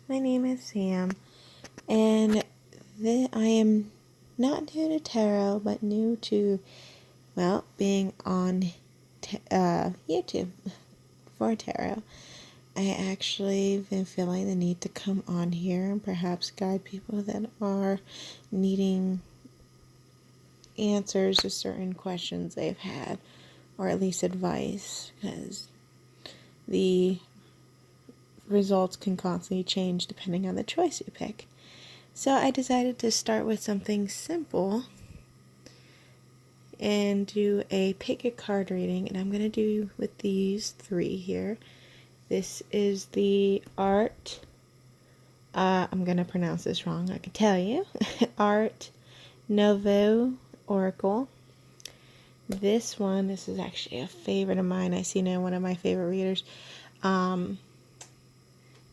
My name is Sam, and I am not new to tarot, but new to, well, being on YouTube for tarot. I actually been feeling the need to come on here and perhaps guide people that are needing answers to certain questions they've had, or at least advice, because the results can constantly change depending on the choice you pick. So I decided to start with something simple and do a pick a card reading, and I'm going to do with these three here. This is the Art, I'm going to pronounce this wrong, I can tell you, Art Nouveau Oracle. This is actually a favorite of mine. I seen it in one of my favorite readers.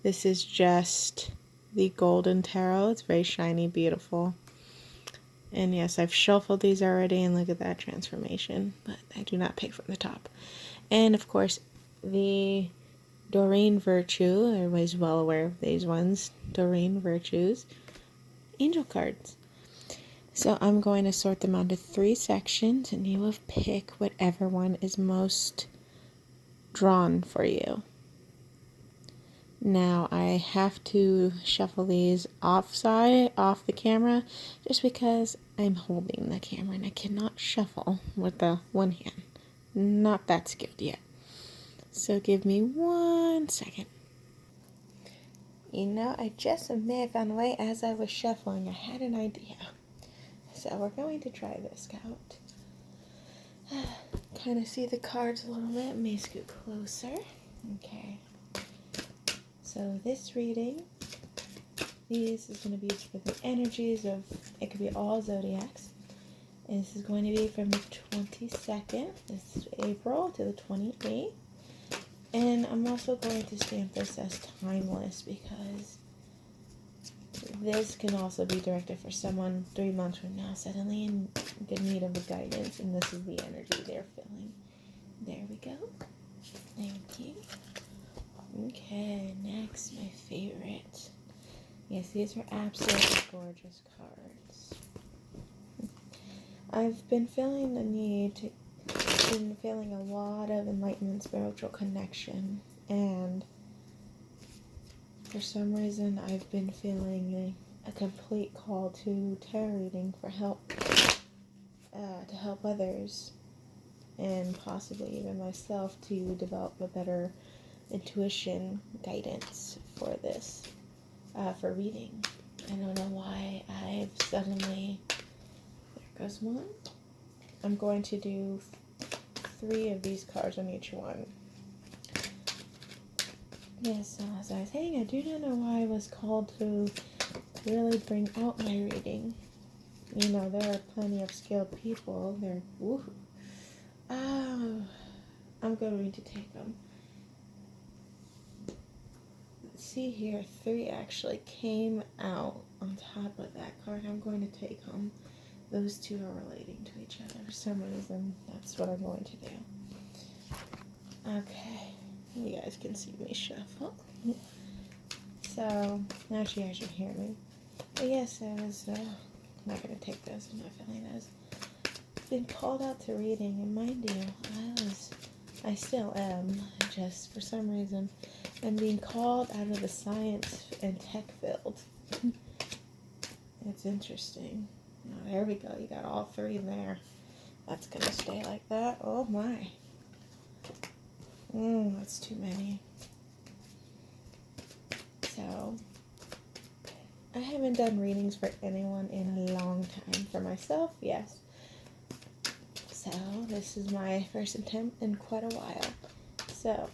This is just the Golden Tarot. It's very shiny, beautiful. And yes, I've shuffled these already, and look at that transformation. But I do not pick from the top. And of course, the Doreen Virtue. Everybody's well aware of these ones. Doreen Virtues. Angel cards. So I'm going to sort them onto 3 sections, and you will pick whatever one is most drawn for you. Now I have to shuffle these off the camera, just because I'm holding the camera and I cannot shuffle with the one hand. Not that skilled yet. So give me 1 second. I just may have found a way as I was shuffling. I had an idea. So we're going to try this out. Kind of see the cards a little bit. Let me scoot closer. Okay. So this reading, this is going to be for the energies of, it could be all zodiacs. And this is going to be from the 22nd, this is April, to the 28th. And I'm also going to stamp this as timeless, because this can also be directed for someone 3 months from now, suddenly in good need of a guidance, and this is the energy they're feeling. There we go. Thank you. Okay, next, my favorite. Yes, these are absolutely gorgeous cards. I've been feeling a lot of enlightenment, spiritual connection, and for some reason I've been feeling a complete call to tarot reading for help, to help others, and possibly even myself to develop a better intuition guidance for this, for reading. I don't know why I've suddenly, there goes one. I'm going to do 3 of these cards on each one. Yes, so as I was saying, I do not know why I was called to really bring out my reading. There are plenty of skilled people. I'm going to take them. See here, 3 actually came out on top of that card. I'm going to take them. Those 2 are relating to each other. For some reason, that's what I'm going to do. Okay, you guys can see me shuffle. So, actually, I should hear me. But yes, I was not going to take this. I'm not feeling this. Been called out to reading, and mind you, I still am, just for some reason, I'm being called out of the science and tech field. It's interesting. Oh, there we go. You got all 3 there. That's gonna stay like that. Oh my. That's too many. So, I haven't done readings for anyone in a long time. For myself, yes. So, this is my first attempt in quite a while. So,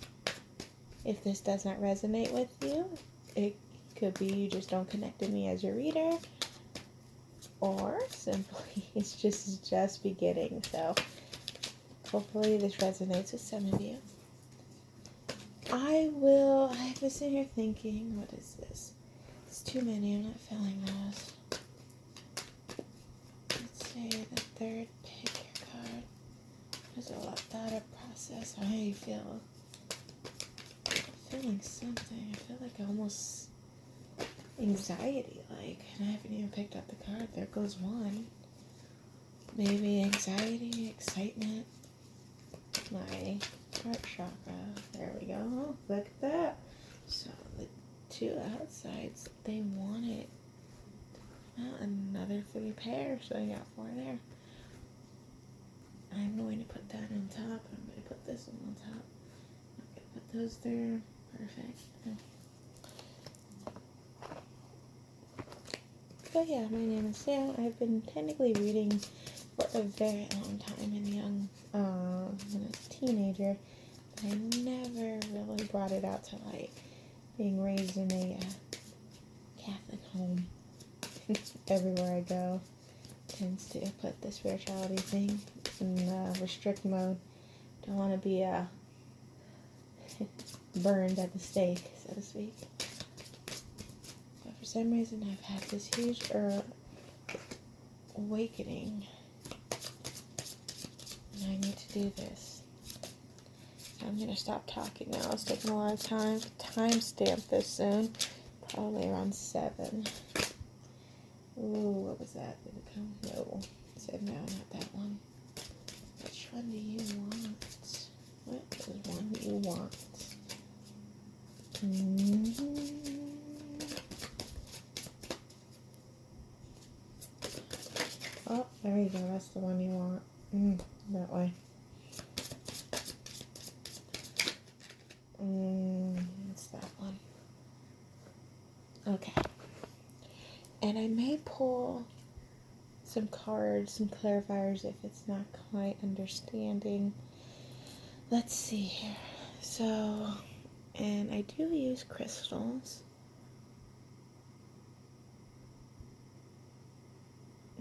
if this does not resonate with you, it could be you just don't connect to me as your reader, or simply it's just beginning. So, hopefully this resonates with some of you. I've been sitting here thinking, what is this? It's too many, I'm not feeling those. Let's say the 3rd, pick your card. There's a lot of process. How do you feel? I'm feeling something. I feel like I almost anxiety like, and I haven't even picked up the card. There goes one. Maybe anxiety, excitement, my heart chakra. There we go. Look at that. So the two outsides, they want it. Well, another 3 pairs, so I got 4 there. I'm going to put that on top. I'm going to put this one on top. I'm going to put those there. Perfect. But yeah, my name is Sam. I've been technically reading for a very long time when I was a teenager. But I never really brought it out to light. Being raised in a Catholic home, everywhere I go, tends to put the spirituality thing in restrict mode. Don't want to be burned at the stake, so to speak. But for some reason, I've had this huge awakening, and I need to do this. So I'm gonna stop talking now. It's taking a lot of time. Timestamp this soon, probably around 7. Ooh, what was that? Did it come? No. It said no, not that one. Which one do you want? What is one you want? Oh, there you go. That's the one you want. That way. It's that one. Okay. And I may pull some cards, some clarifiers if it's not quite understanding. Let's see here. So, and I do use crystals.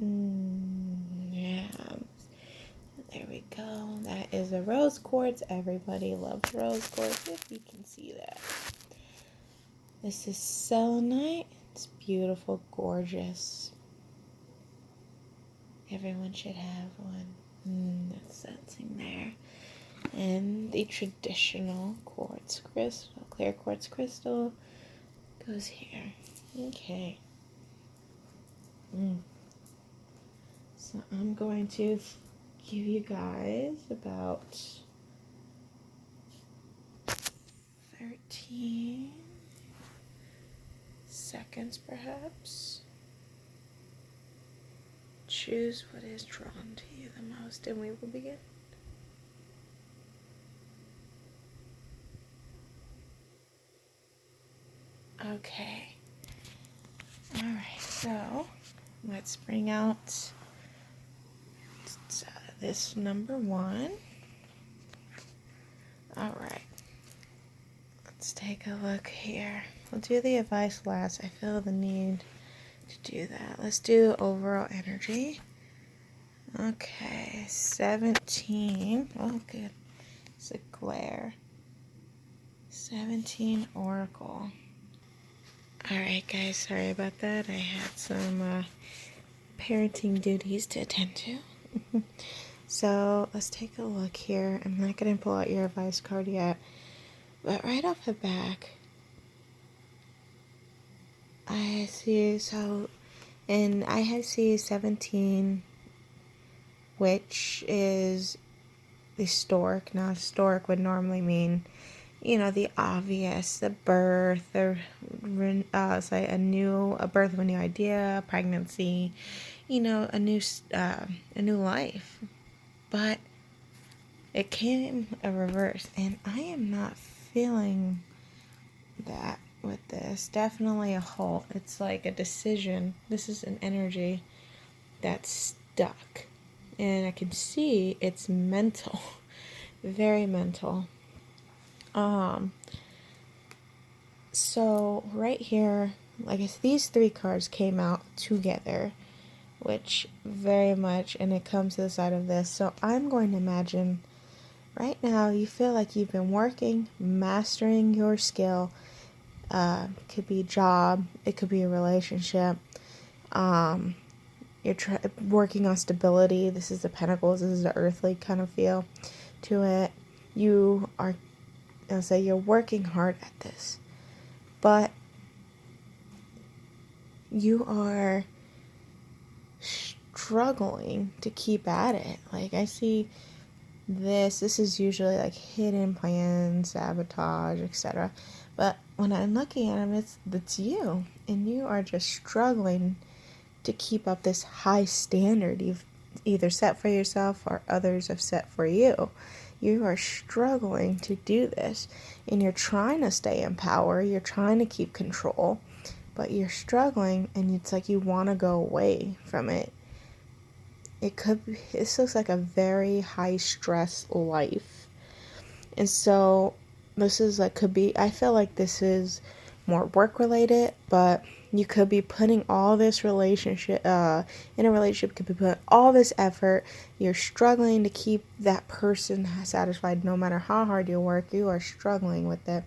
Yeah. There we go. That is a rose quartz. Everybody loves rose quartz, if you can see that. This is selenite. It's beautiful, gorgeous. Everyone should have one. That's sensing there. And the traditional quartz crystal, clear quartz crystal, goes here. Okay. So I'm going to give you guys about 13 seconds perhaps. Choose what is drawn to you the most, and we will begin. Okay. Alright, so let's bring out this number 1. Alright. Let's take a look here. We'll do the advice last. I feel the need to do that. Let's do overall energy. Okay, 17. Oh, good. It's a glare. 17 Oracle. Alright, guys, sorry about that. I had some parenting duties to attend to. So, let's take a look here. I'm not going to pull out your advice card yet. But right off the back, I see, and I see 17, which is the stork. Now, stork would normally mean, the obvious, the birth, a birth of a new idea, pregnancy, a new life. But it came a reverse, and I am not feeling that with this. Definitely a halt. It's like a decision. This is an energy that's stuck, and I can see it's mental. Very mental. So right here, like I said, these 3 cards came out together, which very much, and it comes to the side of this. So I'm going to imagine right now you feel like you've been working, mastering your skill. Could be a job, it could be a relationship. You're working on stability. This is the Pentacles. This is the earthly kind of feel to it. You're working hard at this, but you are struggling to keep at it. Like, I see this is usually like hidden plans, sabotage, etc. But when I'm looking at them, it's you, and you are just struggling to keep up this high standard you've either set for yourself or others have set for you. You are struggling to do this, and you're trying to stay in power, you're trying to keep control, but you're struggling, and it's like you want to go away from it. This looks like a very high stress life. And so this is like, I feel like this is more work related, but you could be putting all this relationship, in a relationship, could be putting all this effort. You're struggling to keep that person satisfied no matter how hard you work. You are struggling with it,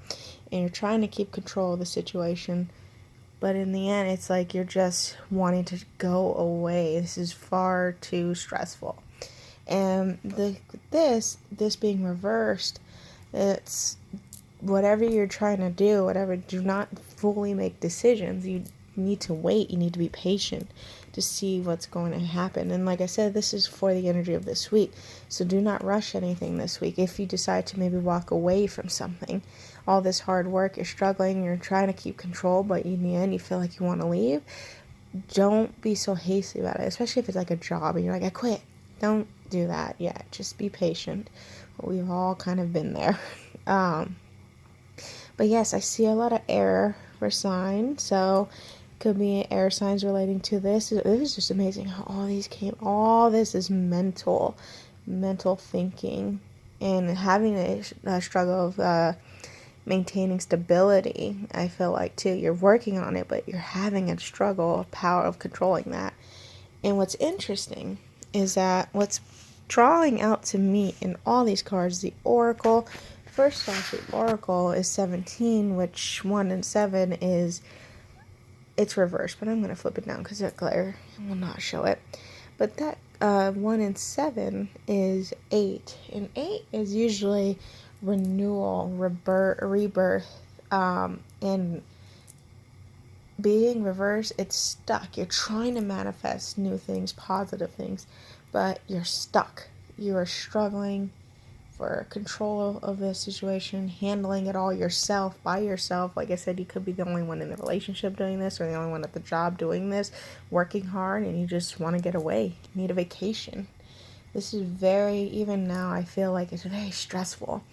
and you're trying to keep control of the situation. But in the end, it's like you're just wanting to go away. This is far too stressful. And this being reversed, it's whatever you're trying to do not fully make decisions. You need to wait. You need to be patient to see what's going to happen. And like I said, this is for the energy of this week. So do not rush anything this week. If you decide to maybe walk away from something, all this hard work, you're struggling, you're trying to keep control, but in the end you feel like you want to leave, don't be so hasty about it, especially if it's like a job and you're like, I quit. Don't do that yet. Just be patient. We've all kind of been there. But yes, I see a lot of air for sign, so could be air signs relating to this. It was just amazing how all these came. All this is mental thinking, and having a struggle of maintaining stability. I feel like too, you're working on it, but you're having a struggle of power of controlling that. And what's interesting is that what's drawing out to me in all these cards, the Oracle. First off, the Oracle is 17, which 1 and 7 is, it's reversed, but I'm going to flip it down because it glare and will not show it. But that 1 and 7 is 8, and 8 is usually renewal, rebirth, and being reversed, it's stuck. You're trying to manifest new things, positive things, but you're stuck. You are struggling for control of the situation, handling it all yourself, by yourself. Like I said, you could be the only one in the relationship doing this, or the only one at the job doing this, working hard, and you just want to get away. You need a vacation. This is even now, I feel like it's very stressful,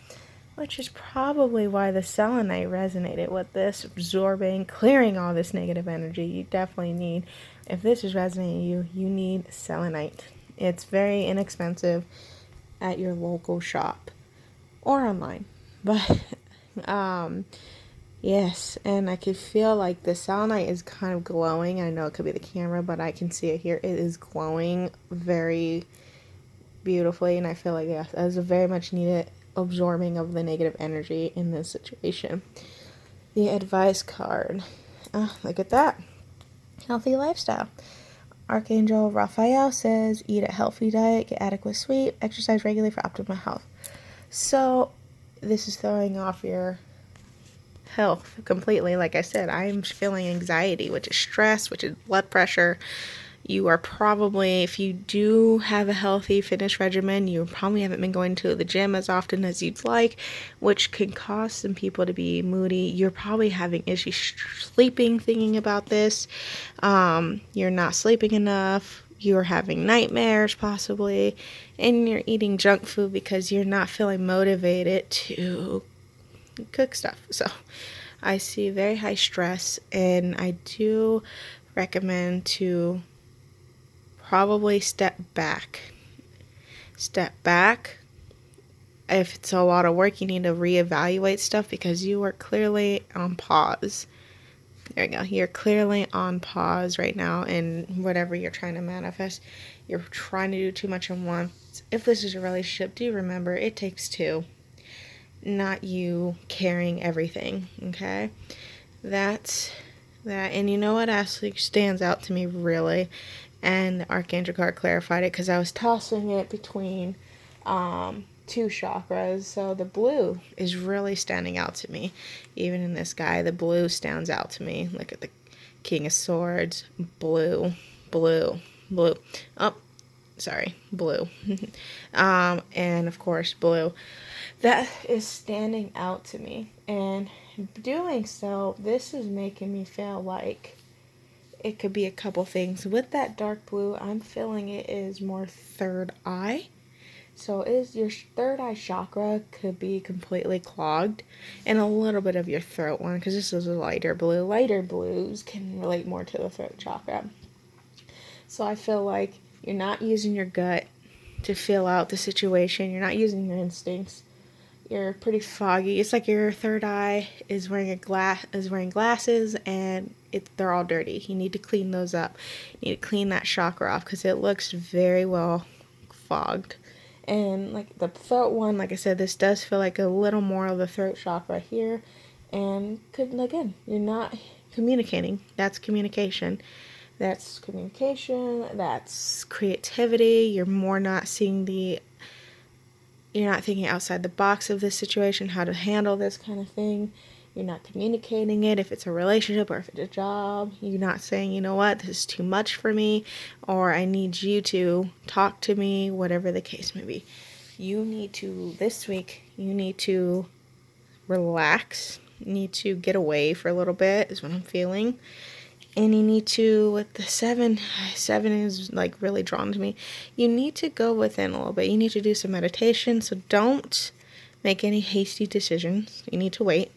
which is probably why the selenite resonated with this, absorbing, clearing all this negative energy. You definitely need, if this is resonating with you, you need selenite. It's very inexpensive at your local shop or online, but yes, and I could feel like the selenite is kind of glowing. I know it could be the camera, but I can see it here. It is glowing very beautifully, and I feel like yes, that is a very much needed absorbing of the negative energy in this situation. The advice card, look at that, healthy lifestyle. Archangel Raphael says, eat a healthy diet, get adequate sleep, exercise regularly for optimal health. So this is throwing off your health completely. Like I said, I'm feeling anxiety, which is stress, which is blood pressure. You are probably, if you do have a healthy fitness regimen, you probably haven't been going to the gym as often as you'd like, which can cause some people to be moody. You're probably having issues sleeping, thinking about this. You're not sleeping enough. You're having nightmares possibly, and you're eating junk food because you're not feeling motivated to cook stuff. So I see very high stress, and I do recommend to probably step back. If it's a lot of work, you need to reevaluate stuff because you are clearly on pause. There you go. You're clearly on pause right now in whatever you're trying to manifest. You're trying to do too much at once. If this is a relationship, do remember it takes two, not you carrying everything, okay? That's that. And you know what actually stands out to me really, and the Archangel card clarified it because I was tossing it between two chakras. So the blue is really standing out to me. Even in this guy, the blue stands out to me. Look at the King of Swords, blue, blue, blue. Oh, sorry, blue. And of course, blue. That is standing out to me. And doing so, this is making me feel like it could be a couple things. With that dark blue, I'm feeling it is more third eye. So is your third eye chakra could be completely clogged, and a little bit of your throat one, because this is a lighter blue. Lighter blues can relate more to the throat chakra. So I feel like you're not using your gut to feel out the situation. You're not using your instincts. You're pretty foggy. It's like your third eye is wearing glasses, and they're all dirty. You need to clean those up. You need to clean that chakra off because it looks very well fogged. And like the throat one, like I said, this does feel like a little more of the throat chakra here. And again, you're not communicating. That's communication. That's communication. That's creativity. You're not thinking outside the box of this situation, how to handle this kind of thing. You're not communicating it if it's a relationship or if it's a job. You're not saying, you know what, this is too much for me, or I need you to talk to me, whatever the case may be. This week, you need to relax. You need to get away for a little bit, is what I'm feeling. And you need to, with the 7 is like really drawn to me. You need to go within a little bit. You need to do some meditation. So don't make any hasty decisions. You need to wait.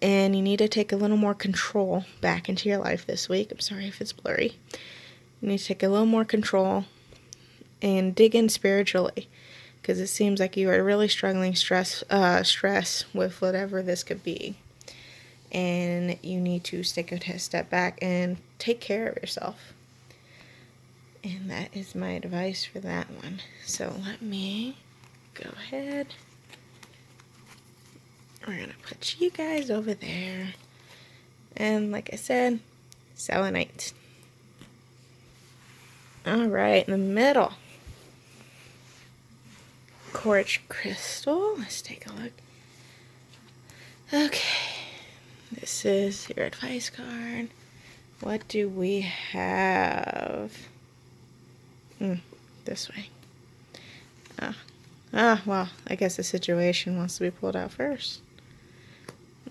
And you need to take a little more control back into your life this week. I'm sorry if it's blurry. You need to take a little more control and dig in spiritually. Because it seems like you are really struggling stress with whatever this could be. And you need to take a step back and take care of yourself. And that is my advice for that one. So let me go ahead. We're going to put you guys over there. And like I said, selenite. Alright, in the middle. Quartz crystal. Let's take a look. Okay. This is your advice card. What do we have? This way. Well, I guess the situation wants to be pulled out first.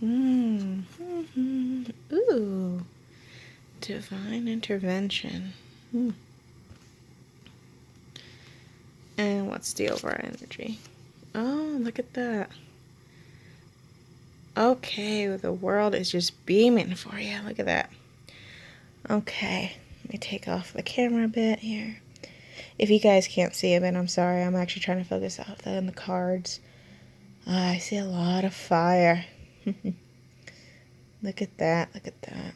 Ooh. Divine intervention. And what's the overall energy? Oh, look at that. Okay, the world is just beaming for you. Look at that. Okay, let me take off the camera a bit here. If you guys can't see it, then I'm sorry. I'm actually trying to focus out in the cards. I see a lot of fire. Look at that. Look at that.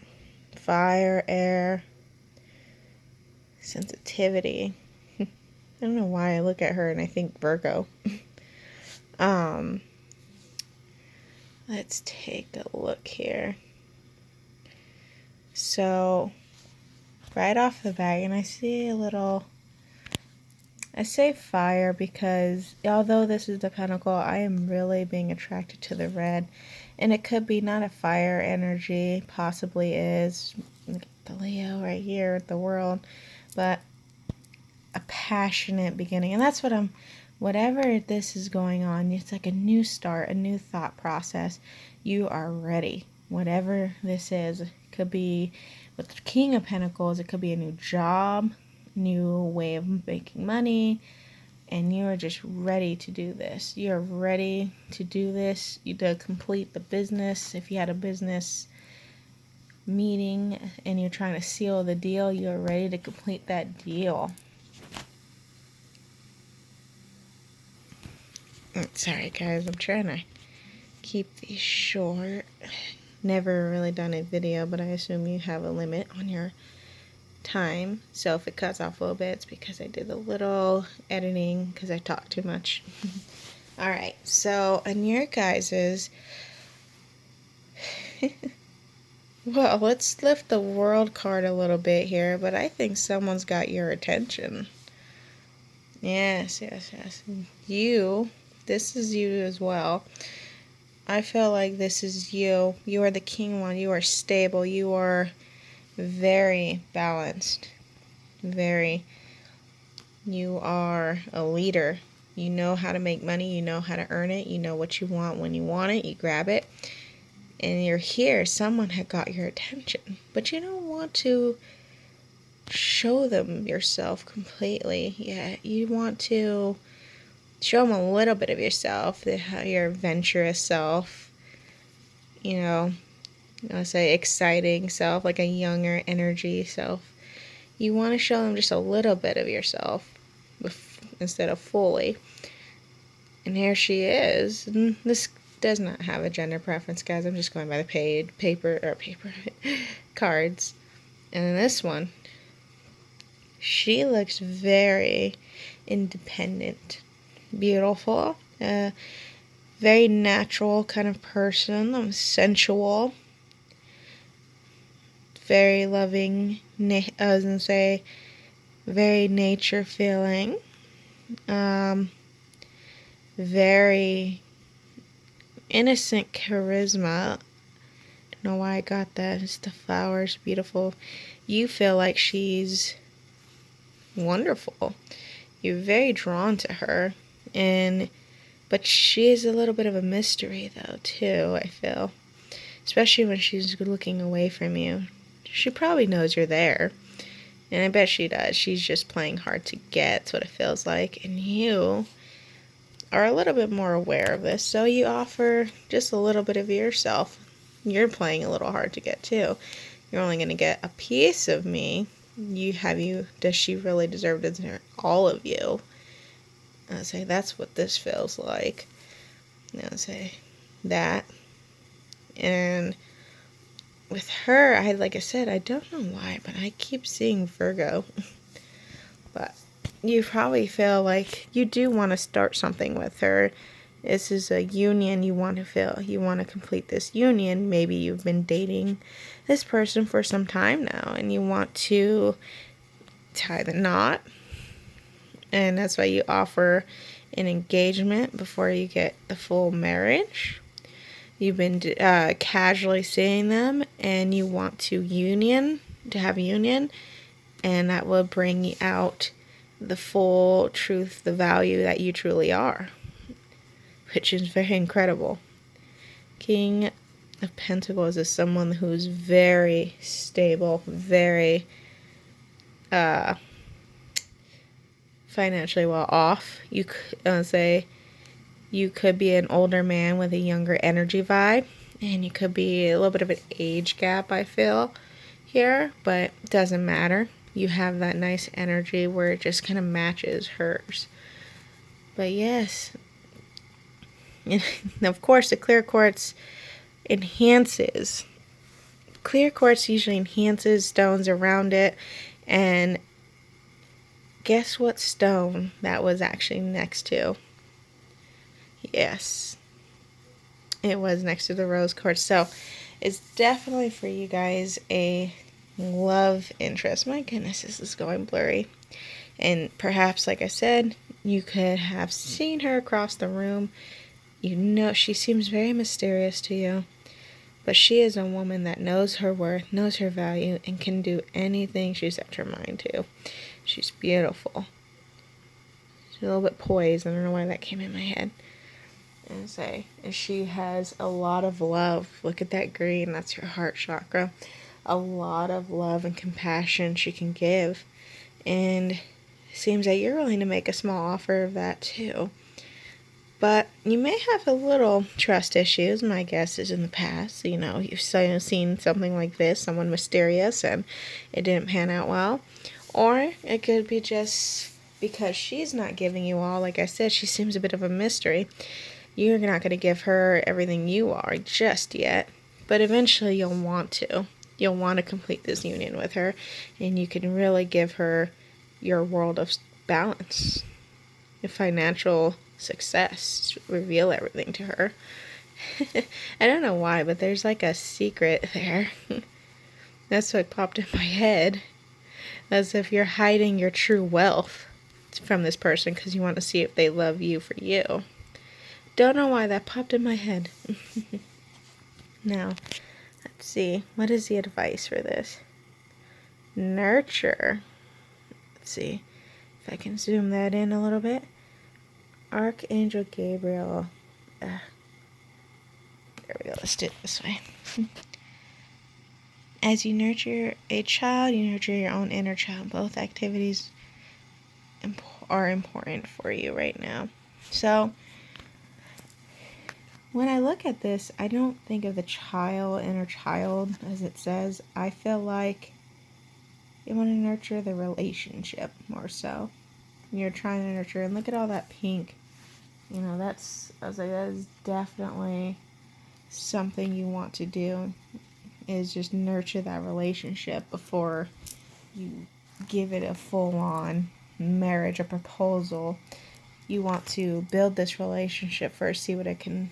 Fire, air, sensitivity. I don't know why I look at her and I think Virgo. Let's take a look here. So, right off the bat, and I say fire because although this is the pentacle, I am really being attracted to the red. And it could be not a fire energy, possibly is the Leo right here, the world, but a passionate beginning. And that's whatever this is going on, it's like a new start, a new thought process. You are ready. Whatever this is, it could be with the King of Pentacles, it could be a new job, new way of making money, and you are just ready to do this. You're ready to do this, to complete the business. If you had a business meeting and you're trying to seal the deal, you're ready to complete that deal. Sorry guys, I'm trying to keep these short. Never really done a video, but I assume you have a limit on your time. So if it cuts off a little bit, it's because I did a little editing because I talked too much. Alright, so on your guys's well, let's lift the world card a little bit here, but I think someone's got your attention. Yes. You. This is you as well. I feel like this is you. You are the king one. You are stable. You are very balanced. Very. You are a leader. You know how to make money. You know how to earn it. You know what you want when you want it. You grab it. And you're here. Someone had got your attention. But you don't want to show them yourself completely. Yeah, you want to show them a little bit of yourself, your adventurous self, I say exciting self, like a younger energy self. You want to show them just a little bit of yourself instead of fully. And here she is. And this does not have a gender preference, guys. I'm just going by the paper cards. And then this one, she looks very independent, beautiful, very natural kind of person, sensual, very loving, I was going to say, very nature feeling, very innocent charisma. Don't know why I got that. It's the flowers, beautiful. You feel like she's wonderful. You're very drawn to her, but she is a little bit of a mystery though too, I feel. Especially when she's looking away from you. She probably knows you're there. And I bet she does. She's just playing hard to get. That's what it feels like. And you are a little bit more aware of this. So you offer just a little bit of yourself. You're playing a little hard to get too. You're only going to get a piece of me. Does she really deserve to deserve all of you? I'll say that's what this feels like. I'll say that. And with her, like I said, I don't know why, but I keep seeing Virgo. But you probably feel like you do want to start something with her. This is a union you want to complete this union. Maybe you've been dating this person for some time now, and you want to tie the knot. And that's why you offer an engagement before you get the full marriage. You've been casually seeing them, and you want to have union, and that will bring out the full truth, the value that you truly are, which is very incredible. King of Pentacles is someone who's very stable, very financially well off. You could say you could be an older man with a younger energy vibe, and you could be a little bit of an age gap, I feel, here, but it doesn't matter. You have that nice energy where it just kind of matches hers. But yes, and of course, the clear quartz enhances. Clear quartz usually enhances stones around it, and guess what stone that was actually next to? Yes, it was next to the rose quartz. So it's definitely for you guys a love interest. My goodness, this is going blurry. And perhaps, like I said, you could have seen her across the room. She seems very mysterious to you. But she is a woman that knows her worth, knows her value, and can do anything she sets her mind to. She's beautiful. She's a little bit poised. I don't know why that came in my head. And she has a lot of love. Look at that green. That's your heart chakra. A lot of love and compassion she can give. And it seems that you're willing to make a small offer of that too. But you may have a little trust issues, my guess is in the past. You've seen something like this, someone mysterious, and it didn't pan out well. Or it could be just because she's not giving you all. Like I said, she seems a bit of a mystery. You're not going to give her everything you are just yet. But eventually you'll want to. You'll want to complete this union with her. And you can really give her your world of balance. Your financial success. Reveal everything to her. I don't know why, but there's like a secret there. That's what popped in my head. As if you're hiding your true wealth from this person because you want to see if they love you for you. Don't know why that popped in my head. Now, let's see. What is the advice for this? Nurture. Let's see if I can zoom that in a little bit. Archangel Gabriel. There we go. Let's do it this way. As you nurture a child, you nurture your own inner child. Both activities are important for you right now. So, when I look at this, I don't think of the child, inner child, as it says. I feel like you want to nurture the relationship more so. You're trying to nurture, and look at all that pink. You know, that's, I was like, that is definitely something you want to do, is just nurture that relationship before you give it a full-on marriage, a proposal. You want to build this relationship first, see what it can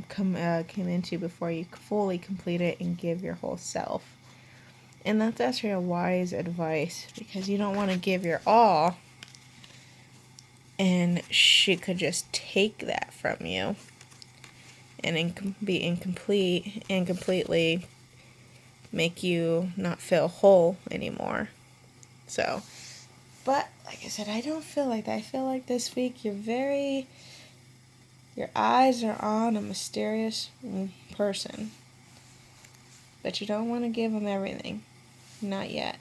come into before you fully complete it and give your whole self. And that's actually a wise advice, because you don't want to give your all and she could just take that from you and be incomplete and completely make you not feel whole anymore. So, but like I said, I don't feel like that. I feel like this week your eyes are on a mysterious person, but you don't want to give them everything. Not yet.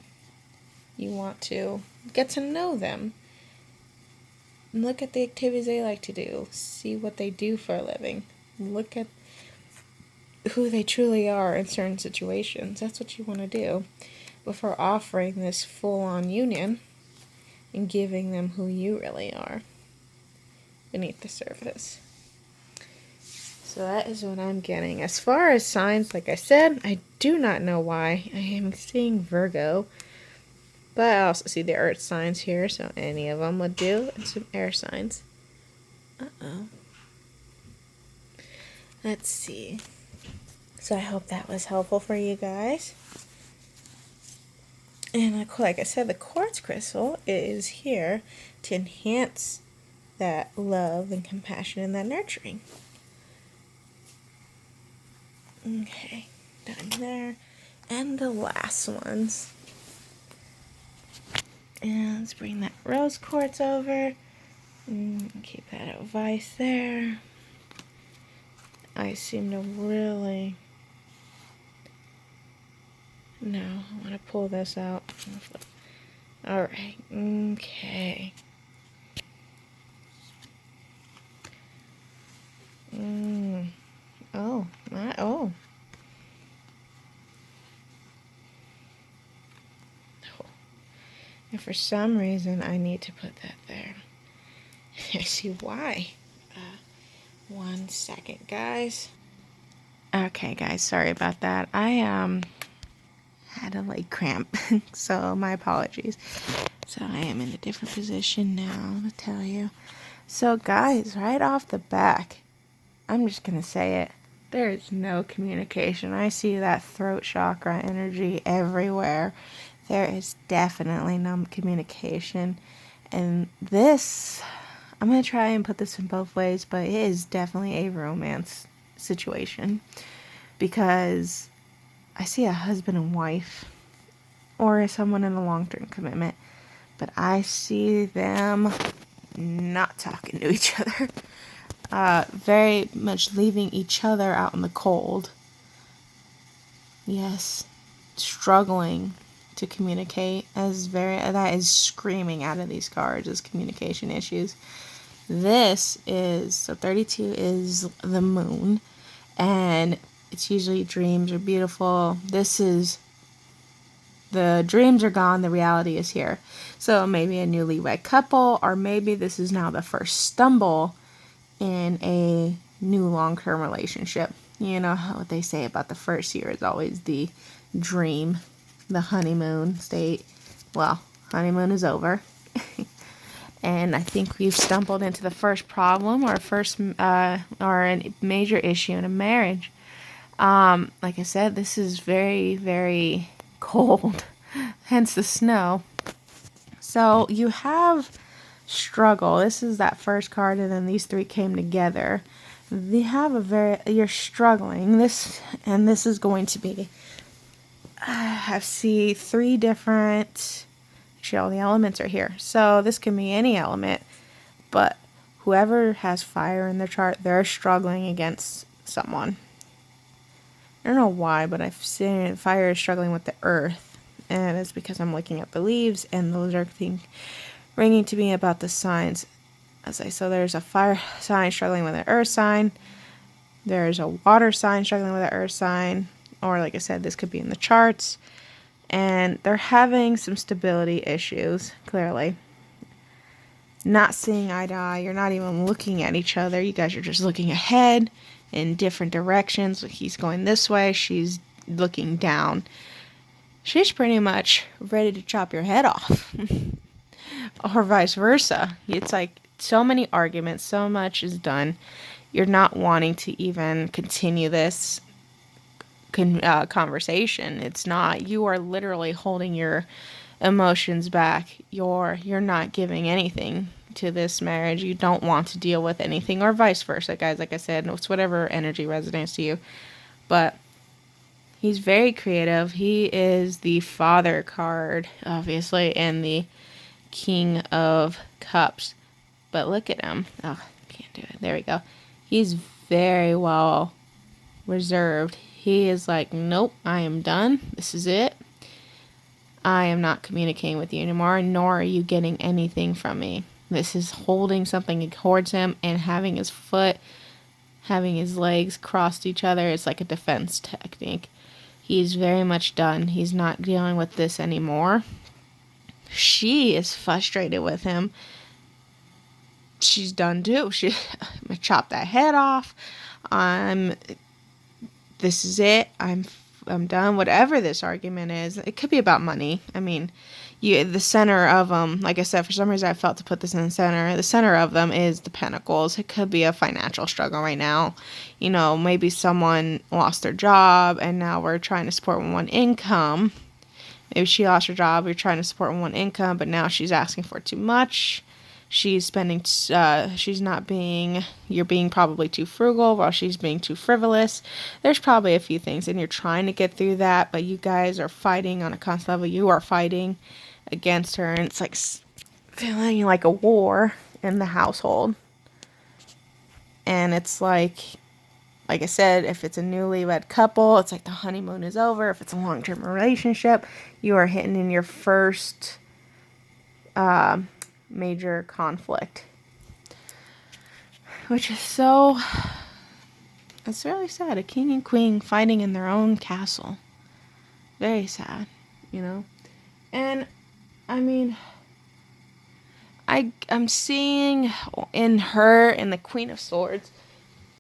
You want to get to know them. Look at the activities they like to do. See what they do for a living. Look at who they truly are in certain situations. That's what you want to do before offering this full-on union and giving them who you really are beneath the surface. So that is what I'm getting. As far as signs, like I said, I do not know why. I am seeing Virgo. But I also see the earth signs here, so any of them would do. And some air signs. Uh-oh. Let's see. So I hope that was helpful for you guys. And like I said, the quartz crystal is here to enhance that love and compassion and that nurturing. Okay, done there. And the last ones. And let's bring that rose quartz over. And keep that advice there. I seem to really... No, I want to pull this out. Alright, okay. Oh, oh. And for some reason, I need to put that there. I see why. 1 second, guys. Okay, guys, sorry about that. I had a leg cramp, so my apologies. So I am in a different position now, to tell you. So, guys, right off the back, I'm just gonna say it. There is no communication. I see that throat chakra energy everywhere. There is definitely no communication. And this, I'm going to try and put this in both ways, but it is definitely a romance situation. Because I see a husband and wife, or someone in a long-term commitment, but I see them not talking to each other. Very much leaving each other out in the cold. Yes, struggling to communicate. That is screaming out of these cards as communication issues. This is, so 32 is the moon, and it's usually dreams are beautiful. This is, the dreams are gone, the reality is here. So maybe a newlywed couple, or maybe this is now the first stumble in a new long-term relationship. You know what they say about the first year is always the dream, the honeymoon state. Well, honeymoon is over. And I think we've stumbled into the first problem or a major issue in a marriage. Like I said, this is very, very cold, hence the snow. So you have struggle. This is that first card, and then these three came together. They have you're struggling. This is going to be, I see three different, actually all the elements are here. So this can be any element, but whoever has fire in their chart, they're struggling against someone. I don't know why, but I've seen fire is struggling with the earth, and it's because I'm looking at the leaves, and those are ringing to me about the signs. So there's a fire sign struggling with an earth sign. There's a water sign struggling with an earth sign. Or like I said, this could be in the charts. And they're having some stability issues, clearly. Not seeing eye to eye. You're not even looking at each other. You guys are just looking ahead in different directions. He's going this way. She's looking down. She's pretty much ready to chop your head off. Or vice versa. It's like so many arguments, so much is done. You're not wanting to even continue this conversation. It's not. You are literally holding your emotions back. You're not giving anything to this marriage. You don't want to deal with anything, or vice versa, guys. Like I said, it's whatever energy resonates to you. But he's very creative. He is the Father card, obviously, and the King of Cups. But look at him. Oh, can't do it. There we go. He's very well reserved. He is like, nope, I am done. This is it. I am not communicating with you anymore, nor are you getting anything from me. This is holding something towards him and having his legs crossed each other. It's like a defense technique. He's very much done. He's not dealing with this anymore. She is frustrated with him. She's done too. I'm gonna chop that head off. This is it. I'm done. Whatever this argument is, it could be about money. I mean, the center of them, like I said, for some reason I felt to put this in the center. The center of them is the Pentacles. It could be a financial struggle right now. You know, maybe someone lost their job and now we're trying to support one income. Maybe she lost her job. You're trying to support one income, but now she's asking for too much. She's spending, you're being probably too frugal while she's being too frivolous. There's probably a few things, and you're trying to get through that, but you guys are fighting on a constant level. You are fighting against her, and it's like feeling like a war in the household. And it's like I said, if it's a newlywed couple, it's like the honeymoon is over. If it's a long-term relationship, you are hitting in your first major conflict, which is it's really sad. A king and queen fighting in their own castle. Very sad, you know. And I mean, I'm seeing in her, in the Queen of Swords,